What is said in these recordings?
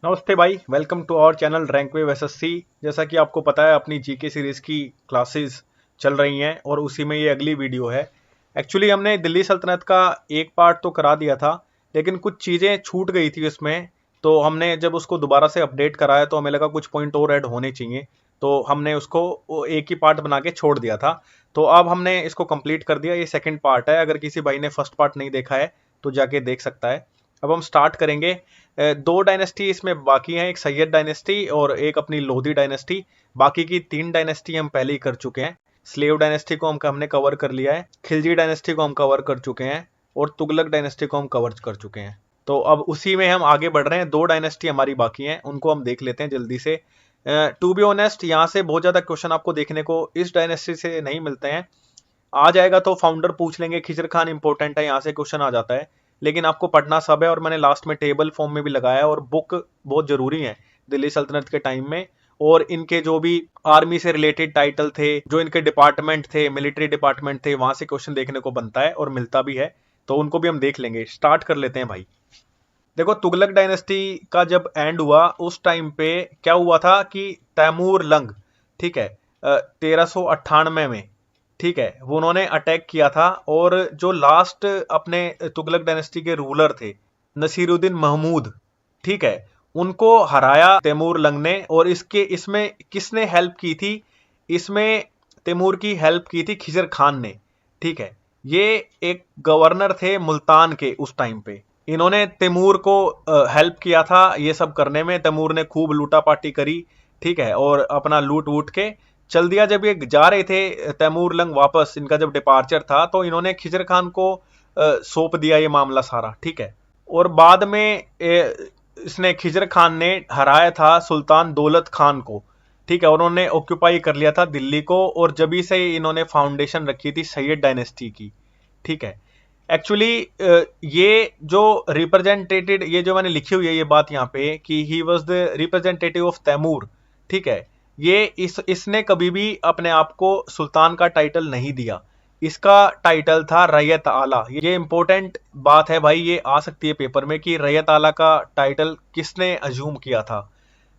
नमस्ते भाई, welcome to our channel rank wave SSC. जैसा कि आपको पता है अपनी जीके सीरीज की क्लासेस चल रही हैं और उसी में ये अगली वीडियो है। एक्चुअली हमने दिल्ली सल्तनत का एक पार्ट तो करा दिया था, लेकिन कुछ चीज़ें छूट गई थी उसमें। तो हमने जब उसको दोबारा से अपडेट कराया तो हमें लगा कुछ पॉइंट और ऐड होने चाहिए, तो हमने उसको वो एक ही पार्ट बना के छोड़ दिया था। तो अब हमने इसको कंप्लीट कर दिया। ये सेकेंड पार्ट है। अगर किसी भाई ने फर्स्ट पार्ट नहीं देखा है तो जाके देख सकता है। अब हम स्टार्ट करेंगे। दो डायनेस्टी इसमें बाकी हैं, एक सैयद डायनेस्टी और एक अपनी लोधी डायनेस्टी। बाकी की तीन डायनेस्टी हम पहले ही कर चुके हैं। स्लेव डायनेस्टी को हमने कवर कर लिया है, खिलजी डायनेस्टी को हम कवर कर चुके हैं और तुगलक डायनेस्टी को हम कवर कर चुके हैं। तो अब उसी में हम आगे बढ़ रहे हैं। दो डायनेस्टी हमारी बाकी हैं, उनको हम देख लेते हैं जल्दी से। टू बी ऑनेस्ट, यहाँ से बहुत ज्यादा क्वेश्चन आपको देखने को इस डायनेस्टी से नहीं मिलते हैं। आ जाएगा तो फाउंडर पूछ लेंगे, खिजर खान इंपॉर्टेंट है, यहाँ से क्वेश्चन आ जाता है। लेकिन आपको पढ़ना सब है और मैंने लास्ट में टेबल फॉर्म में भी लगाया, और बुक बहुत जरूरी है दिल्ली सल्तनत के टाइम में। और इनके जो भी आर्मी से रिलेटेड टाइटल थे, जो इनके डिपार्टमेंट थे, मिलिट्री डिपार्टमेंट थे, वहां से क्वेश्चन देखने को बनता है और मिलता भी है। तो उनको भी हम देख लेंगे। स्टार्ट कर लेते हैं भाई। देखो, तुगलक डायनेस्टी का जब एंड हुआ उस टाइम पे क्या हुआ था कि तैमूर लंग, ठीक है, 1398 में, ठीक है, वो उन्होंने अटैक किया था। और जो लास्ट अपने तुगलक डायनेस्टी के रूलर थे, नसीरुद्दीन महमूद, ठीक है, उनको हराया तैमूर लंग ने। और इसमें किसने हेल्प की थी? इसमें तैमूर की हेल्प की थी खिजर खान ने, ठीक है। ये एक गवर्नर थे मुल्तान के उस टाइम पे। इन्होंने तैमूर को हेल्प किया था ये सब करने में। तैमूर ने खूब लूटा पाटी करी, ठीक है, और अपना लूट वूट के चल दिया। जब ये जा रहे थे तैमूर लंग वापस, इनका जब डिपार्चर था, तो इन्होंने खिजर खान को सौंप दिया ये मामला सारा, ठीक है। और बाद में इसने खिजर खान ने हराया था सुल्तान दौलत खान को, ठीक है, और उन्होंने ऑक्यूपाई कर लिया था दिल्ली को। और जभी से इन्होंने फाउंडेशन रखी थी सैयद डायनेस्टी की, ठीक है। एक्चुअली ये जो रिप्रेजेंटेटेड, ये जो मैंने लिखी हुई है ये बात यहाँ पे कि he was the representative of Timur, ठीक है, ये इसने कभी भी अपने आप को सुल्तान का टाइटल नहीं दिया। इसका टाइटल था रैयत आला। ये इंपॉर्टेंट बात है भाई, ये आ सकती है पेपर में कि रैयत आला का टाइटल किसने अज्यूम किया था?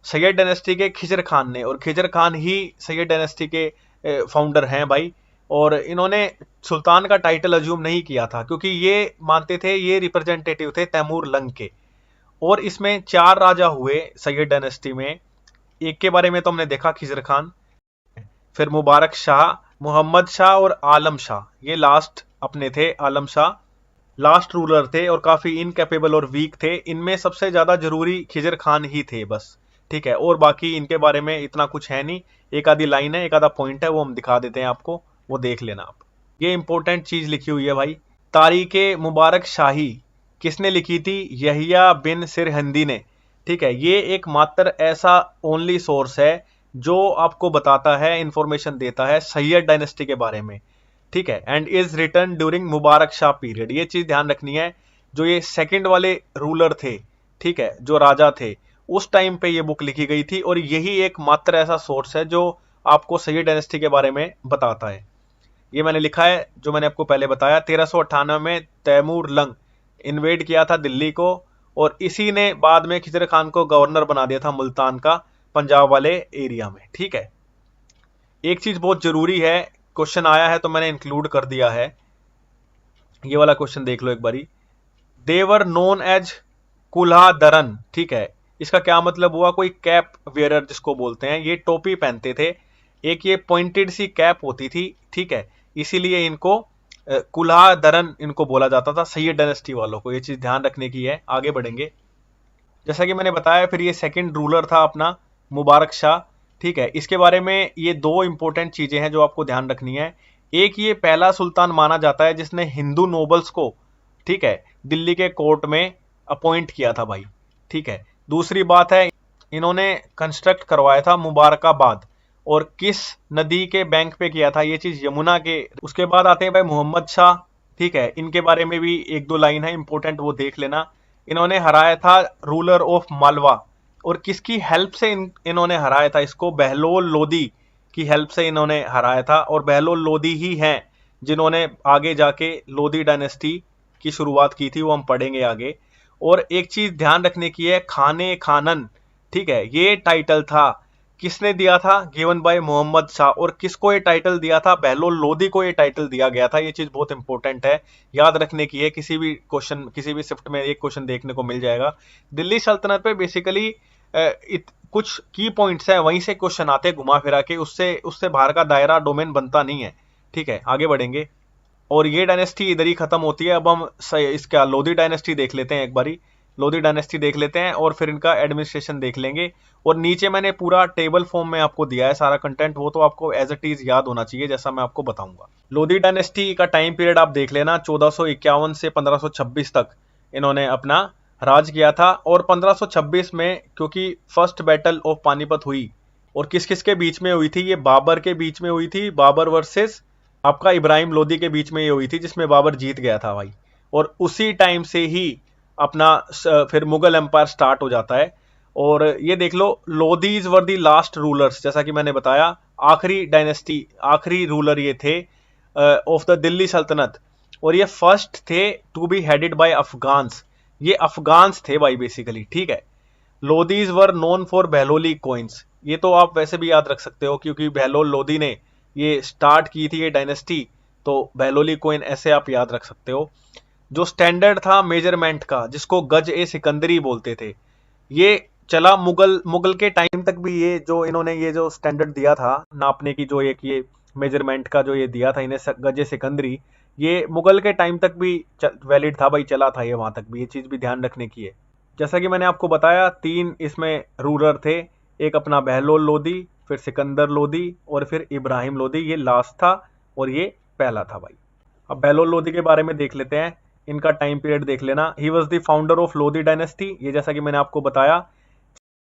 सैयद डायनेस्टी के खिजर खान ने। और खिजर खान ही सैयद डायनेस्टी के फाउंडर हैं भाई। और इन्होंने सुल्तान का टाइटल अज्यूम नहीं किया था, क्योंकि ये मानते थे ये रिप्रेजेंटेटिव थे तैमूर लंग के। और इसमें चार राजा हुए सैयद डायनेस्टी में। एक के बारे में तो हमने देखा, खिजर खान, फिर मुबारक शाह, मोहम्मद शाह और आलम शाह। ये लास्ट अपने थे, आलम शाह लास्ट रूलर थे और काफी इनकेपेबल और वीक थे। इनमें सबसे ज्यादा जरूरी खिजर खान ही थे बस, ठीक है। और बाकी इनके बारे में इतना कुछ है नहीं। एक आधी लाइन है, एक आधा पॉइंट है, वो हम दिखा देते हैं आपको, वो देख लेना आप। ये इंपॉर्टेंट चीज लिखी हुई है भाई। तारीखे मुबारक शाही किसने लिखी थी? यहिया बिन सिरहिंदी ने, ठीक है। ये एक मात्र ऐसा ओनली सोर्स है जो आपको बताता है, इंफॉर्मेशन देता है सैयद डायनेस्टी के बारे में, ठीक है। And is return during Mubarak Shah period. ये चीज ध्यान रखनी है, जो ये सेकंड वाले रूलर थे, ठीक है, जो राजा थे, उस टाइम पे ये बुक लिखी गई थी। और यही एक मात्र ऐसा सोर्स है जो आपको सैयद डायनेस्टी के बारे में बताता है। ये मैंने लिखा है जो मैंने आपको पहले बताया। 1398 में तैमूर लंग इन्वेड किया था दिल्ली को, और इसी ने बाद में खिजर खान को गवर्नर बना दिया था मुल्तान का, पंजाब वाले एरिया में, ठीक है। एक चीज बहुत जरूरी है, क्वेश्चन आया है तो मैंने इंक्लूड कर दिया है। ये वाला क्वेश्चन देख लो एक बारी। देवर नोन एज कुल्हा दरन, ठीक है। इसका क्या मतलब हुआ? कोई कैप वेयरर जिसको बोलते हैं, ये टोपी पहनते थे, एक ये पॉइंटेड सी कैप होती थी, ठीक है। इसीलिए इनको कुल्हा दरन इनको बोला जाता था, सैयद डायनेस्टी वालों को। ये चीज ध्यान रखने की है। आगे बढ़ेंगे। जैसा कि मैंने बताया, फिर ये सेकंड रूलर था अपना मुबारक शाह, ठीक है। इसके बारे में ये दो इंपॉर्टेंट चीजें हैं जो आपको ध्यान रखनी है। एक, ये पहला सुल्तान माना जाता है जिसने हिंदू नोबल्स को, ठीक है, दिल्ली के कोर्ट में अपॉइंट किया था भाई, ठीक है। दूसरी बात है, इन्होंने कंस्ट्रक्ट करवाया था मुबारकाबाद, और किस नदी के बैंक पे किया था? ये चीज यमुना के। उसके बाद आते हैं भाई मोहम्मद शाह, ठीक है। इनके बारे में भी एक दो लाइन है इंपॉर्टेंट, वो देख लेना। इन्होंने हराया था रूलर ऑफ मालवा। और किसकी हेल्प से इन्होंने हराया था इसको? बहलोल लोदी की हेल्प से इन्होंने हराया था। और बहलोल लोदी ही हैं जिन्होंने आगे जाके लोदी डायनेस्टी की शुरुआत की थी, वो हम पढ़ेंगे आगे। और एक चीज ध्यान रखने की है, खाने खानन, ठीक है, ये टाइटल था किसने दिया था, गिवन बाय मोहम्मद शाह। और किसको ये टाइटल दिया था, बहलोल लोदी को ये टाइटल दिया गया था। ये चीज बहुत इंपॉर्टेंट है, याद रखने की है। किसी भी क्वेश्चन, किसी भी शिफ्ट में एक क्वेश्चन देखने को मिल जाएगा। दिल्ली सल्तनत पे बेसिकली कुछ की पॉइंट्स हैं, वहीं से क्वेश्चन आते हैं घुमा फिरा के, उससे उससे बाहर का दायरा डोमेन बनता नहीं है। ठीक है, आगे बढ़ेंगे। और ये डायनेस्टी इधर ही खत्म होती है। अब हम इसका लोधी डायनेस्टी देख लेते हैं एक बारी। लोधी डायनेस्टी देख लेते हैं और फिर इनका एडमिनिस्ट्रेशन देख लेंगे। और नीचे मैंने पूरा टेबल फॉर्म में आपको दिया है सारा कंटेंट, वो तो आपको एज इट इज याद होना चाहिए जैसा मैं आपको बताऊंगा। लोधी डायनेस्टी का टाइम पीरियड आप देख लेना, 1451 से 1526 तक इन्होंने अपना राज किया था। और 1526 में क्योंकि फर्स्ट बैटल ऑफ पानीपत हुई, और किस किस के बीच में हुई थी, ये बाबर के बीच में हुई थी, बाबर वर्सेस आपका इब्राहिम लोदी के बीच में ये हुई थी, जिसमें बाबर जीत गया था भाई। और उसी टाइम से ही अपना फिर मुगल एम्पायर स्टार्ट हो जाता है। और ये देख लो, लोदीज वर दी लास्ट रूलर्स, जैसा कि मैंने बताया, आखिरी डायनेस्टी, आखिरी रूलर ये थे ऑफ द दिल्ली सल्तनत। और ये फर्स्ट थे to be headed by Afghans, ये अफगान्स थे भाई बेसिकली, ठीक है। Lodis were known for Bahloli coins, ये तो आप वैसे भी याद रख सकते हो क्योंकि बहलोल लोदी ने ये स्टार्ट की थी ये डायनेस्टी, तो बहलोली कॉइन ऐसे आप याद रख सकते हो। जो स्टैंडर्ड था मेजरमेंट का, जिसको गज ए सिकंदरी बोलते थे, ये चला मुगल के टाइम तक भी। ये जो इन्होंने ये जो स्टैंडर्ड दिया था नापने की, जो एक ये मेजरमेंट का जो ये दिया था इन्हें, गज ए सिकंदरी, ये मुगल के टाइम तक भी वैलिड था भाई, चला था ये वहां तक भी। ये चीज भी ध्यान रखने की है। जैसा कि मैंने आपको बताया, तीन इसमें रूलर थे, एक अपना बहलोल लोदी, फिर सिकंदर लोदी, और फिर इब्राहिम लोदी, ये लास्ट था और ये पहला था भाई। अब बहलोल लोदी के बारे में देख लेते हैं, इनका टाइम पीरियड देख लेना। He was the founder of Lodi dynasty, ये जैसा कि मैंने आपको बताया।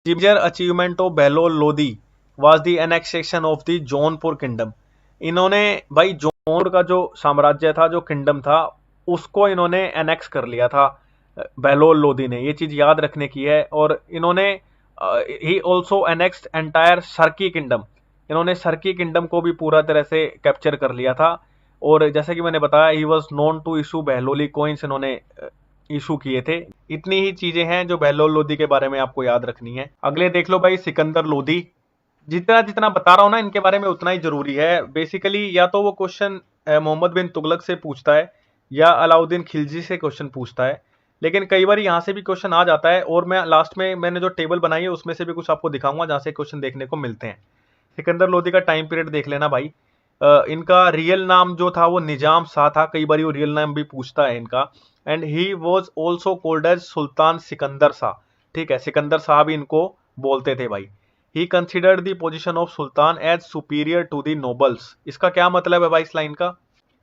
Major achievement of Bahlol Lodi was the annexation of the Jaunpur kingdom. इन्होंने भाई जौनपुर का जो साम्राज्य था, जो किंगडम था, उसको इन्होंने एनेक्स कर लिया था बहलोल लोदी ने, ये चीज याद रखने की है। और इन्होंने ही ऑल्सो एनेक्स्ड एंटायर सरकी किंगडम, इन्होंने सरकी किंगडम को भी पूरा तरह से कैप्चर कर लिया था। और जैसे कि मैंने बताया, he was known to issue Bahloli coins, इन्होंने इशू किए थे। इतनी ही चीजें हैं जो बहलोल लोदी के बारे में आपको याद रखनी है। अगले देख लो भाई, सिकंदर लोदी। जितना जितना बता रहा हूं ना इनके बारे में, उतना ही जरूरी है बेसिकली। या तो वो क्वेश्चन मोहम्मद बिन तुगलक से पूछता है या अलाउद्दीन खिलजी से क्वेश्चन पूछता है, लेकिन कई बार यहाँ से भी क्वेश्चन आ जाता है। और मैं लास्ट में मैंने जो टेबल बनाई है उसमें से भी कुछ आपको दिखाऊंगा जहाँ से क्वेश्चन देखने को मिलते हैं। सिकंदर लोदी का टाइम पीरियड देख लेना भाई। इनका रियल नाम जो था वो निजाम शाह था, कई बार वो रियल नाम भी पूछता है इनका। And he was also called as Sultan Sikandar Shah, ठीक है, सिकंदर शाह भी इनको बोलते थे भाई। He considered the position of sultan as superior to the nobles. इसका क्या मतलब है भाई इस लाइन का,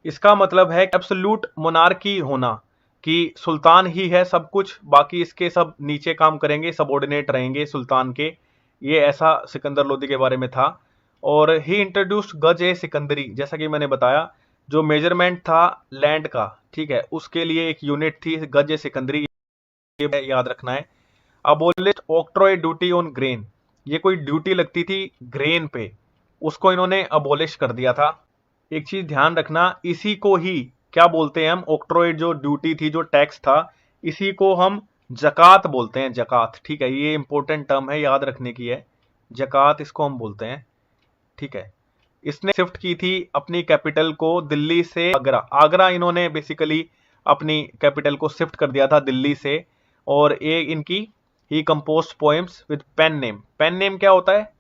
इसका मतलब है एब्सोल्यूट मोनार्की होना, कि सुल्तान ही है सब कुछ, बाकी इसके सब नीचे काम करेंगे, सबऑर्डिनेट रहेंगे सुल्तान के। ये ऐसा सिकंदर लोदी के बारे में था। और ही इंट्रोड्यूस्ड गज ए सिकंदरी, जैसा कि मैंने बताया, जो मेजरमेंट था लैंड का, ठीक है, उसके लिए एक यूनिट थी गज ए सिकंदरी, ये याद रखना है। Abolish octroi duty on grain, ये कोई ड्यूटी लगती थी ग्रेन पे, उसको इन्होंने अबोलिश कर दिया था। एक चीज ध्यान रखना, इसी को ही क्या बोलते हैं हम, ऑक्ट्रॉय जो ड्यूटी थी, जो टैक्स था, इसी को हम जकात बोलते हैं, जकात, ठीक है। ये इंपॉर्टेंट टर्म है, याद रखने की है, जकात इसको हम बोलते हैं, ठीक है। इसने शिफ्ट की थी अपनी कैपिटल को दिल्ली से आगरा, आगरा इन्होंने बेसिकली अपनी कैपिटल को शिफ्ट कर दिया था दिल्ली से। और एक इनकी he composed poems with pen name. Pen name क्या होता है,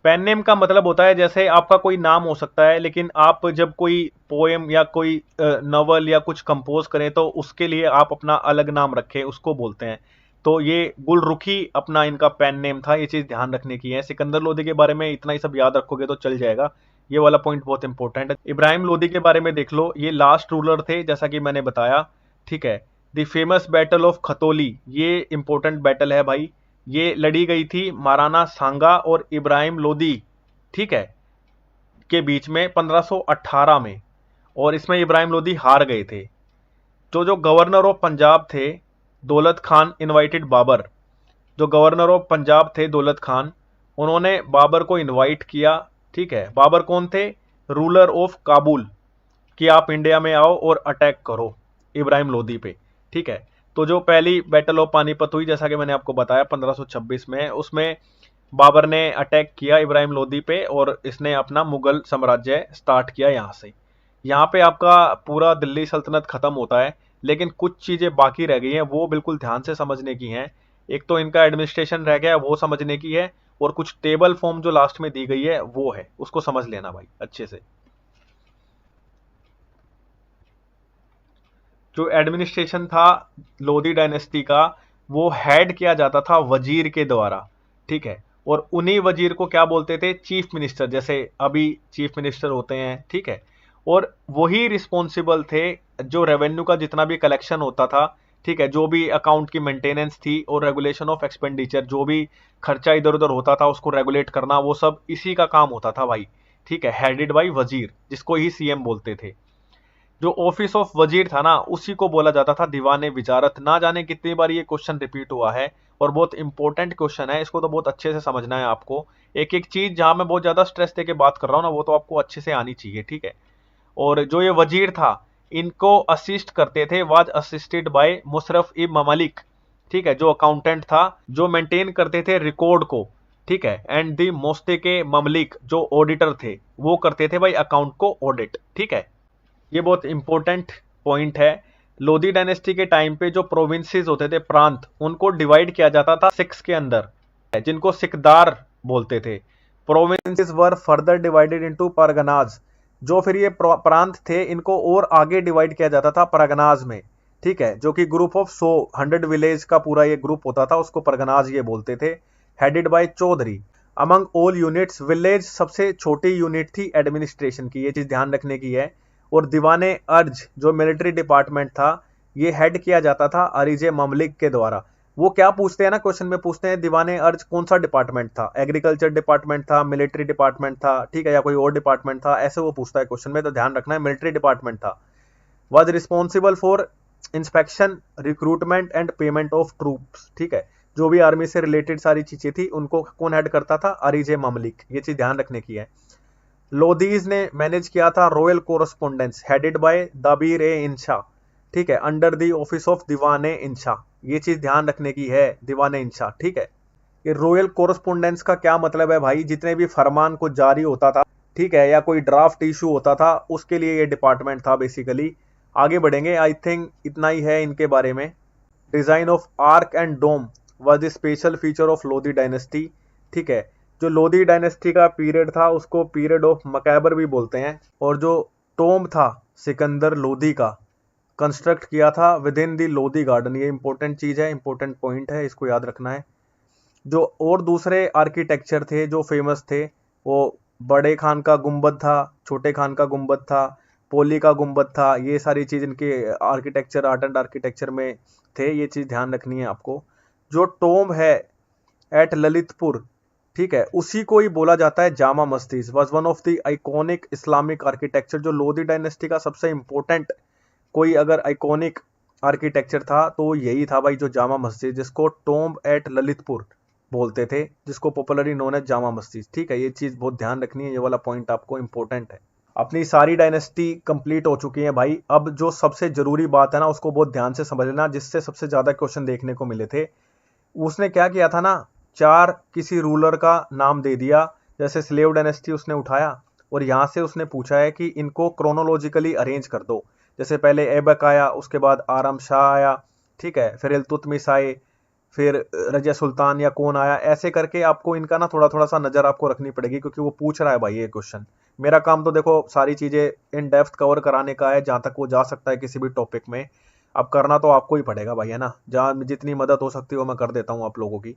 पेन नेम का मतलब होता है जैसे आपका कोई नाम हो सकता है, लेकिन आप जब कोई पोएम या कोई नॉवल या कुछ कंपोज करें तो उसके लिए आप अपना अलग नाम रखें, उसको बोलते हैं। तो ये गुलरुखी अपना इनका पेन नेम था, ये चीज ध्यान रखने की है। सिकंदर लोदी के बारे में इतना ही सब याद रखोगे तो चल जाएगा, ये वाला पॉइंट बहुत इंपॉर्टेंट है। इब्राहिम लोदी के बारे में देख लो, ये लास्ट रूलर थे जैसा कि मैंने बताया, ठीक है। The famous battle of Khatauli, ये इंपॉर्टेंट बैटल है भाई, ये लड़ी गई थी महाराणा सांगा और इब्राहिम लोदी, ठीक है, के बीच में 1518 में। और इसमें इब्राहिम लोदी हार गए थे। तो जो गवर्नर ऑफ पंजाब थे दौलत खान इनवाइटेड बाबर, जो गवर्नर ऑफ पंजाब थे दौलत खान, उन्होंने बाबर को इनवाइट किया, ठीक है। बाबर कौन थे, रूलर ऑफ काबुल, कि आप इंडिया में आओ और अटैक करो इब्राहिम लोदी पे, ठीक है। तो जो पहली बैटल ऑफ पानीपत हुई, जैसा कि मैंने आपको बताया 1526 में, उसमें बाबर ने अटैक किया इब्राहिम लोदी पे और इसने अपना मुगल साम्राज्य स्टार्ट किया यहाँ से। यहाँ पे आपका पूरा दिल्ली सल्तनत खत्म होता है, लेकिन कुछ चीजें बाकी रह गई हैं, वो बिल्कुल ध्यान से समझने की हैं। एक तो इनका एडमिनिस्ट्रेशन रह गया है, वो समझने की है, और कुछ टेबल फॉर्म जो लास्ट में दी गई है वो है, उसको समझ लेना भाई अच्छे से। जो एडमिनिस्ट्रेशन था लोधी डायनेस्टी का, वो हेड किया जाता था वजीर के द्वारा, ठीक है। और उन्हीं वजीर को क्या बोलते थे, चीफ मिनिस्टर, जैसे अभी चीफ मिनिस्टर होते हैं, ठीक है। और वही रिस्पॉन्सिबल थे जो रेवेन्यू का जितना भी कलेक्शन होता था, ठीक है, जो भी अकाउंट की मेंटेनेंस थी और रेगुलेशन ऑफ एक्सपेंडिचर, जो भी खर्चा इधर उधर होता था उसको रेगुलेट करना, वो सब इसी का काम होता था भाई, ठीक है, हेडेड बाई वजीर, जिसको ही सीएम बोलते थे। जो ऑफिस ऑफ वजीर था ना, उसी को बोला जाता था दीवाने विजारत। ना जाने कितनी बार ये क्वेश्चन रिपीट हुआ है, और बहुत इंपॉर्टेंट क्वेश्चन है, इसको तो बहुत अच्छे से समझना है आपको। एक एक चीज जहां मैं बहुत ज्यादा स्ट्रेस देके बात कर रहा हूँ ना, वो तो आपको अच्छे से आनी चाहिए, ठीक है। और जो ये वजीर था, इनको असिस्ट करते थे, वाज असिस्टेड बाय मुशरफ इब ममलिक, ठीक है, जो अकाउंटेंट था, जो मेंटेन करते थे रिकॉर्ड को, ठीक है। एंड दी मोस्ते के ममलिक जो ऑडिटर थे, वो करते थे भाई अकाउंट को ऑडिट, ठीक है। ये बहुत इंपॉर्टेंट पॉइंट है। लोधी डायनेस्टी के टाइम पे जो प्रोविंसेस होते थे, प्रांत, उनको डिवाइड किया जाता था सिक्स के अंदर, जिनको सिकदार बोलते थे। प्रोविंसेस वर फर्दर डिवाइडेड इनटू परगनाज। जो फिर ये प्रांत थे, इनको और आगे डिवाइड किया जाता था परगनाज में, ठीक है, जो कि ग्रुप ऑफ 100 विलेज का पूरा ये ग्रुप होता था, उसको परगनाज ये बोलते थे, headed by Chaudhary. Among all units, village सबसे छोटी यूनिट थी एडमिनिस्ट्रेशन की, ये चीज ध्यान रखने की है। और दीवाने अर्ज जो मिलिट्री डिपार्टमेंट था, ये हेड किया जाता था अरिजे ममलिक के द्वारा। वो क्या पूछते हैं ना, क्वेश्चन में पूछते हैं दीवाने अर्ज कौन सा डिपार्टमेंट था, एग्रीकल्चर डिपार्टमेंट था, मिलिट्री डिपार्टमेंट था, ठीक है, या कोई और डिपार्टमेंट था, ऐसे वो पूछता है क्वेश्चन में, तो ध्यान रखना है मिलिट्री डिपार्टमेंट था। Was responsible for inspection, recruitment and payment of troops, ठीक है। जो भी आर्मी से रिलेटेड सारी चीजें थी, उनको कौन हेड करता था, अरिजे ममलिक, ये चीज ध्यान रखने की है। लोधीज ने मैनेज किया था रॉयल कोरस्पोंडेंस, हेडेड बाय दाबीर ए इंशा, ठीक है, अंडर द ऑफिस ऑफ दीवाने इंशा। ये चीज ध्यान रखने की है, दीवाने इंशा, ठीक है। ये रॉयल कोरस्पोंडेंस का क्या मतलब है भाई, जितने भी फरमान को जारी होता था, ठीक है, या कोई ड्राफ्ट इशू होता था, उसके लिए ये डिपार्टमेंट था बेसिकली। आगे बढ़ेंगे, आई थिंक इतना ही है इनके बारे में। Design of arch and dome was the special feature of Lodhi dynasty, ठीक है। जो लोधी डायनेस्टी का पीरियड था, उसको पीरियड ऑफ मकैबर भी बोलते हैं। और जो टोम था सिकंदर लोधी का, कंस्ट्रक्ट किया था with in the Lodhi garden. ये इंपॉर्टेंट चीज है, इंपॉर्टेंट पॉइंट है, इसको याद रखना है। जो और दूसरे आर्किटेक्चर थे जो फेमस थे, वो बड़े खान का गुंबद था, छोटे खान का गुंबद था, पोली का गुंबद था। ये सारी चीज इनके आर्किटेक्चर, आर्ट एंड आर्किटेक्चर में थे, ये चीज ध्यान रखनी है आपको। जो टोम है एट ललितपुर, ठीक है, उसी को ही बोला जाता है Jama Masjid. Was one of the iconic Islamic architecture. जो लोधी डायनेस्टी का सबसे इंपॉर्टेंट कोई अगर आइकॉनिक आर्किटेक्चर था, तो यही था भाई, जो जामा मस्जिद, जिसको टोम्ब एट ललितपुर बोलते थे, जिसको पॉपुलरली नोन है जामा मस्जिद, ठीक है। ये चीज बहुत ध्यान रखनी है, ये वाला पॉइंट आपको इंपॉर्टेंट है। अपनी सारी डायनेस्टी कंप्लीट हो चुकी है भाई। अब जो सबसे जरूरी बात है ना, उसको बहुत ध्यान से समझ लेना, जिससे सबसे ज्यादा क्वेश्चन देखने को मिले थे। उसने क्या किया था ना, चार किसी रूलर का नाम दे दिया, जैसे स्लेव डायनेस्टी उसने उठाया, और यहाँ से उसने पूछा है कि इनको क्रोनोलॉजिकली अरेंज कर दो। जैसे पहले ऐबक आया, उसके बाद आराम शाह आया, ठीक है, फिर इल्तुतमिश आए, फिर रजिया सुल्तान या कौन आया, ऐसे करके आपको इनका ना थोड़ा थोड़ा सा नजर आपको रखनी पड़ेगी, क्योंकि वो पूछ रहा है भाई ये क्वेश्चन। मेरा काम तो देखो सारी चीजें इन डेप्थ कवर कराने का है, जहां तक वो जा सकता है किसी भी टॉपिक में। अब करना तो आपको ही पड़ेगा भाई, है ना, जहां जितनी मदद हो सकती है वो मैं कर देता हूँ आप लोगों की।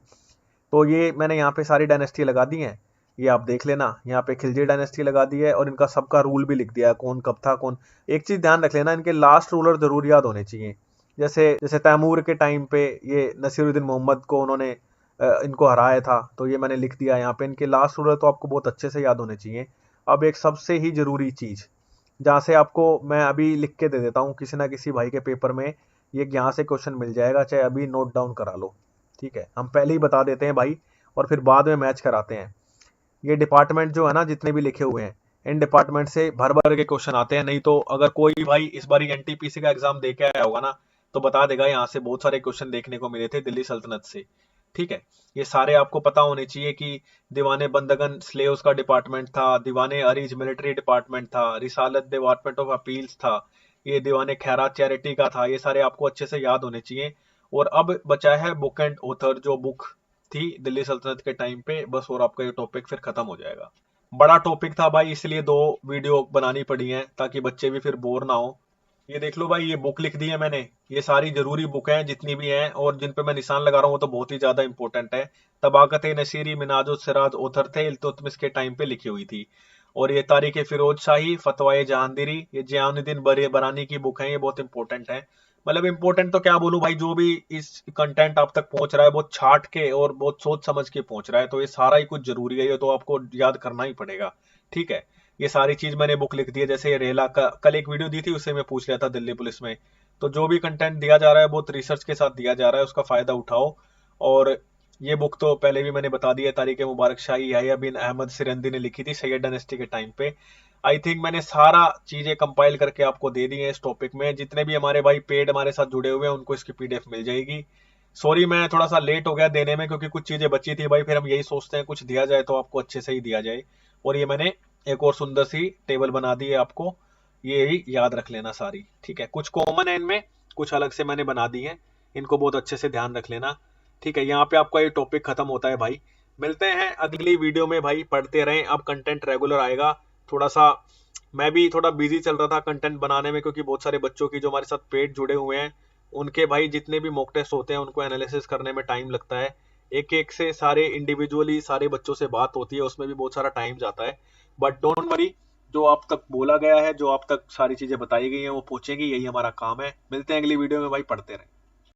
तो ये मैंने यहाँ पे सारी डायनेस्टी लगा दी हैं, ये आप देख लेना। यहाँ पे खिलजी डायनेस्टी लगा दी है, और इनका सबका रूल भी लिख दिया है, कौन कब था कौन। एक चीज ध्यान रख लेना, इनके लास्ट रूलर जरूर याद होने चाहिए। जैसे जैसे तैमूर के टाइम पे ये नसीरुद्दीन मोहम्मद को उन्होंने इनको हराया था, तो ये मैंने लिख दिया यहाँ पे। इनके लास्ट रूलर तो आपको बहुत अच्छे से याद होने चाहिए। अब एक सबसे ही जरूरी चीज, जहाँ से आपको मैं अभी लिख के दे देता हूँ किसी ना किसी भाई के पेपर में, ये यहाँ से क्वेश्चन मिल जाएगा, चाहे अभी नोट डाउन करा लो, ठीक है। हम पहले ही बता देते हैं भाई, और फिर बाद में मैच कराते हैं। ये डिपार्टमेंट जो है ना, जितने भी लिखे हुए हैं, इन डिपार्टमेंट से भर भर के क्वेश्चन आते हैं। नहीं तो अगर कोई भाई इस बार एनटीपीसी का एग्जाम दे के आया होगा ना, तो बता देगा यहाँ से बहुत सारे क्वेश्चन देखने को मिले थे दिल्ली सल्तनत से। ठीक है, ये सारे आपको पता होने चाहिए कि दीवाने बंदगन स्लेव्स का डिपार्टमेंट था, दीवाने अरीज मिलिट्री डिपार्टमेंट था, रिसालत डिपार्टमेंट ऑफ अपील्स था, ये दीवाने खैरात चैरिटी का था। ये सारे आपको अच्छे से याद होने चाहिए। और अब बचा है बुक एंड ऑथर, जो बुक थी दिल्ली सल्तनत के टाइम पे, बस। और आपका ये टॉपिक फिर खत्म हो जाएगा। बड़ा टॉपिक था भाई, इसलिए 2 वीडियो बनानी पड़ी हैं ताकि बच्चे भी फिर बोर ना हो। ये देख लो भाई, ये बुक लिख दी है मैंने। ये सारी जरूरी बुक हैं जितनी भी हैं, और जिन पे मैं निशान लगा रहा हूँ वो तो बहुत ही ज्यादा इंपॉर्टेंट है। तबाकत नसीरी मिनाजुल सिराज ऑथर थे, इल्तुतमिश के टाइम पे लिखी हुई थी। और ये तारीख फिरोज शाही, फतवाए जहांदीरी, ये जियानुद्दीन बरानी की बुक है। ये बहुत इंपॉर्टेंट है। मतलब इंपॉर्टेंट तो क्या बोलूं भाई, जो भी इस कंटेंट आप तक पहुंच रहा है बहुत छाट के और बहुत सोच समझ के पहुंच रहा है, तो ये सारा ही कुछ जरूरी है, ये तो आपको याद करना ही पड़ेगा। ठीक है, ये सारी चीज मैंने बुक लिख दी है। जैसे ये रेला का कल एक वीडियो दी थी, उससे मैं पूछ लिया था दिल्ली पुलिस में। तो जो भी कंटेंट दिया जा रहा है बहुत रिसर्च के साथ दिया जा रहा है, उसका फायदा उठाओ। और ये बुक तो पहले भी मैंने बता दी है, तारीख मुबारक शाही याह्या बिन अहमद सिरंदी ने लिखी थी सैयद डायनेस्टी के टाइम पे। आई थिंक मैंने सारा चीजें कंपाइल करके आपको दे दी है इस टॉपिक में। जितने भी हमारे भाई पेड हमारे साथ जुड़े हुए हैं उनको इसकी पीडीएफ मिल जाएगी। सॉरी मैं थोड़ा सा लेट हो गया देने में, क्योंकि कुछ चीजें बची थी भाई। फिर हम यही सोचते हैं कुछ दिया जाए तो आपको अच्छे से ही दिया जाए। और ये मैंने एक और सुंदर सी टेबल बना दी है आपको, ये ही याद रख लेना सारी। ठीक है, कुछ कॉमन है इनमें, कुछ अलग से मैंने बना दी है, इनको बहुत अच्छे से ध्यान रख लेना। ठीक है, यहाँ पे आपका ये टॉपिक खत्म होता है भाई। मिलते हैं अगली वीडियो में भाई, पढ़ते रहें। अब कंटेंट रेगुलर आएगा। थोड़ा सा मैं भी थोड़ा बिजी चल रहा था कंटेंट बनाने में, क्योंकि बहुत सारे बच्चों की जो हमारे साथ पेड जुड़े हुए हैं उनके भाई जितने भी मॉक टेस्ट होते हैं उनको एनालिसिस करने में टाइम लगता है। एक एक से सारे इंडिविजुअली सारे बच्चों से बात होती है, उसमें भी बहुत सारा टाइम जाता है। बट डोंट वरी, जो आप तक बोला गया है, जो आप तक सारी चीजें बताई गई हैं वो पहुंचेगी, यही हमारा काम है। मिलते हैं अगली वीडियो में भाई, पढ़ते रहें।